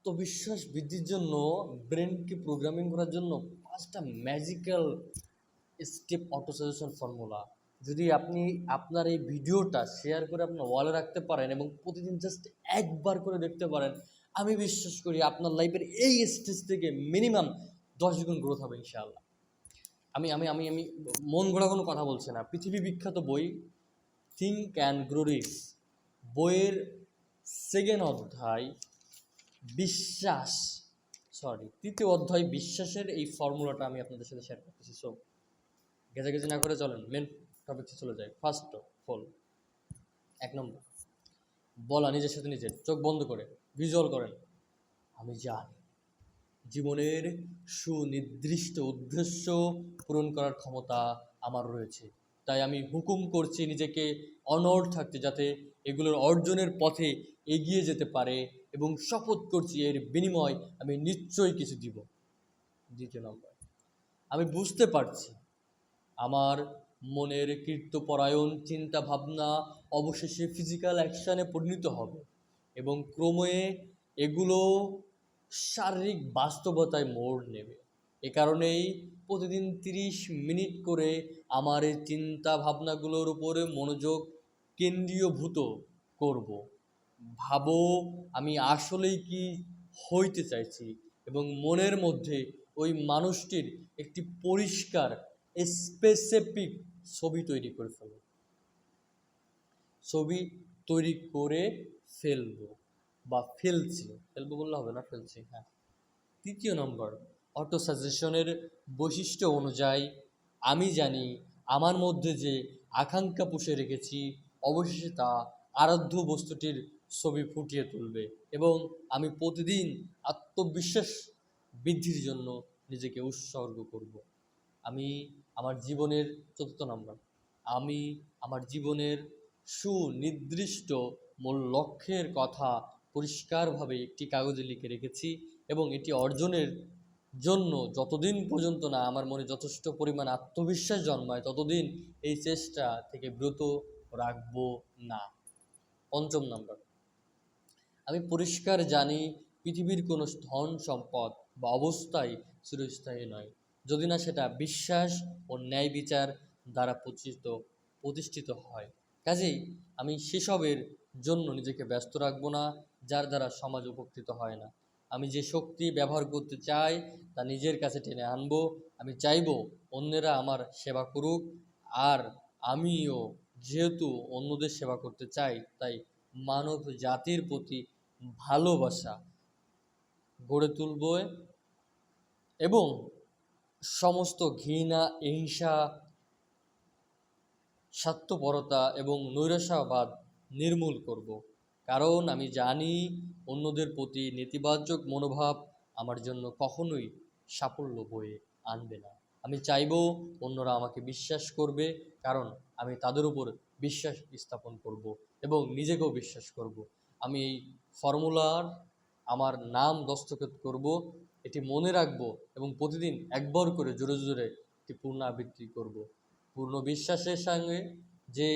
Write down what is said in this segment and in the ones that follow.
আত্মবিশ্বাস বৃদ্ধির জন্য ব্রেনকে প্রোগ্রামিং করার জন্য 5টা magical step auto suggestion formula যদি আপনি আপনার এই ভিডিওটা শেয়ার করে আপনার ওয়ালে রাখতে পারেন এবং প্রতিদিন জাস্ট একবার করে দেখতে পারেন, আমি বিশ্বাস করি আপনার লাইফের এই স্টেজ থেকে মিনিমাম 10 গুণ গ্রোথ হবে ইনশাআল্লাহ। আমি আমি আমি আমি মন গড়া কোনো কথা বলছি না। পৃথিবী বিখ্যাত বই থিঙ্ক অ্যান্ড গ্রো রিচ বইয়ের সেকেন্ড অধ্যায় বিশ্বাস তৃতীয় অধ্যায় বিশ্বাসের এই ফর্মুলাটা আমি আপনাদের সাথে শেয়ার করতেছি। সো গেজাগেজি না করে চলেন মেন টপিকে চলে যায়। ফার্স্ট অফ অল 1 নম্বর বলা নিজের সাথে নিজের, চোখ বন্ধ করে ভিজুয়াল করেন, আমি জানি জীবনের সুনির্দিষ্ট উদ্দেশ্য পূরণ করার ক্ষমতা আমার রয়েছে, তাই আমি হুকুম করছি নিজেকে অনড় থাকতে, যাতে এগুলোর অর্জনের পথে এগিয়ে যেতে পারে, এবং শপথ করছি এর বিনিময় আমি নিশ্চয়ই কিছু দিব। 2 নম্বর, আমি বুঝতে পারছি আমার মনের কীর্তপরায়ণ চিন্তা ভাবনা অবশেষে ফিজিক্যাল অ্যাকশানে পরিণত হবে এবং ক্রমে এগুলো শারীরিক বাস্তবতায় মোড় নেবে। এ কারণেই প্রতিদিন 30 মিনিট করে আমার এই চিন্তা ভাবনাগুলোর উপরে মনোযোগ কেন্দ্রীভূত করব। ভাবো আমি আসলেই কি হইতে চাইছি এবং মনের মধ্যে ওই মানুষটির একটি পরিষ্কার স্পেসিফিক ছবি তৈরি করে ফেলবো। বা ফেলবো বললে হবে না, ফেলছি। হ্যাঁ। 3 নম্বর, অটো সাজেশনের বৈশিষ্ট্য অনুযায়ী আমি জানি আমার মধ্যে যে আকাঙ্ক্ষা পুষে রেখেছি অবশেষে তা আরাধ্য বস্তুটির ছবি ফুটিয়ে তুলবে, এবং আমি প্রতিদিন আত্মবিশ্বাস বৃদ্ধির জন্য নিজেকে উৎসর্গ করব। আমি আমার জীবনের 4 নম্বর, আমি আমার জীবনের সুনির্দিষ্ট মূল লক্ষ্যের কথা পরিষ্কারভাবে একটি কাগজে লিখে রেখেছি, এবং এটি অর্জনের জন্য যতদিন পর্যন্ত না আমার মনে যথেষ্ট পরিমাণ আত্মবিশ্বাস জন্মায় ততদিন এই চেষ্টা থেকে বিরত রাখবো না। 5 নম্বর, আমি পরিষ্কার জানি পৃথিবীর কোনো ধন সম্পদ বা অবস্থাই চিরস্থায়ী নয়, যদি না সেটা বিশ্বাস ও ন্যায় বিচার দ্বারা প্রতিষ্ঠিত হয়। কাজেই আমি সেসবের জন্য নিজেকে ব্যস্ত রাখবো না যার দ্বারা সমাজ উপকৃত হয় না। আমি যে শক্তি ব্যবহার করতে চাই তা নিজের কাছে টেনে আনবো। আমি চাইবো অন্যেরা আমার সেবা করুক, আর আমিও যেহেতু অন্যদের সেবা করতে চাই, তাই মানব জাতির প্রতি ভালোবাসা গড়ে তুলব এবং সমস্ত ঘৃণা, হিংসা, স্বার্থপরতা এবং নৈরাশ্যবাদ নির্মূল করব। কারণ আমি জানি অন্যদের প্রতি নেতিবাচক মনোভাব আমার জন্য কখনোই সাফল্য বয়ে আনবে না। আমি চাইব অন্যরা আমাকে বিশ্বাস করবে, কারণ আমি তাদের উপর বিশ্বাস স্থাপন করব এবং নিজেকেও বিশ্বাস করব। আমি এই ফর্মুলার আমার নাম দস্তখত করব, এটি মনে রাখব এবং প্রতিদিন একবার করে জোরে জোরে এটি পুনরাবৃত্তি করব, পূর্ণ বিশ্বাসের সঙ্গে যে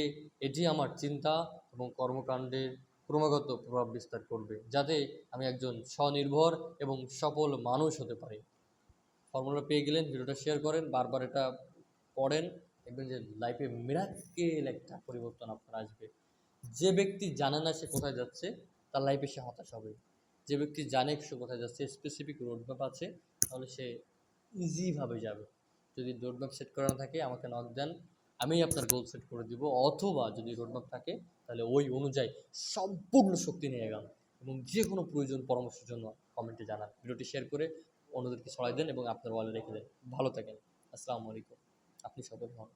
এটি আমার চিন্তা এবং কর্মকাণ্ডের ক্রমাগত প্রভাব বিস্তার করবে, যাতে আমি একজন স্বনির্ভর এবং সফল মানুষ হতে পারি। ফর্মুলা পেয়ে গেলেন, ভিডিওটা শেয়ার করেন, বারবার এটা পড়েন, দেখবেন যে লাইফে মিরাক্কেল একটা পরিবর্তন আপনার আসবে। যে ব্যক্তি জানে না সে কোথায় যাচ্ছে তার লাইফে সে হতাশ হবে। যে ব্যক্তি জানে সে কোথায় যাচ্ছে, স্পেসিফিক রোডম্যাপ আছে, তাহলে সে ইজিভাবে যাবে। যদি রোডম্যাপ সেট করা না থাকে আমাকে নক দেন, আমি আপনার গোল সেট করে দিব, অথবা যদি রোডম্যাপ থাকে তাহলে ওই অনুযায়ী সম্পূর্ণ শক্তি নিয়ে গেলাম। এবং যে কোনো প্রয়োজন পরামর্শের জন্য কমেন্টে জানান, ভিডিওটি শেয়ার করে অন্যদেরকে ছড়াই দেন এবং আপনার ওয়ালে রেখে দেন। ভালো থাকেন। আসসালামু আলাইকুম। আপনি সফল হন।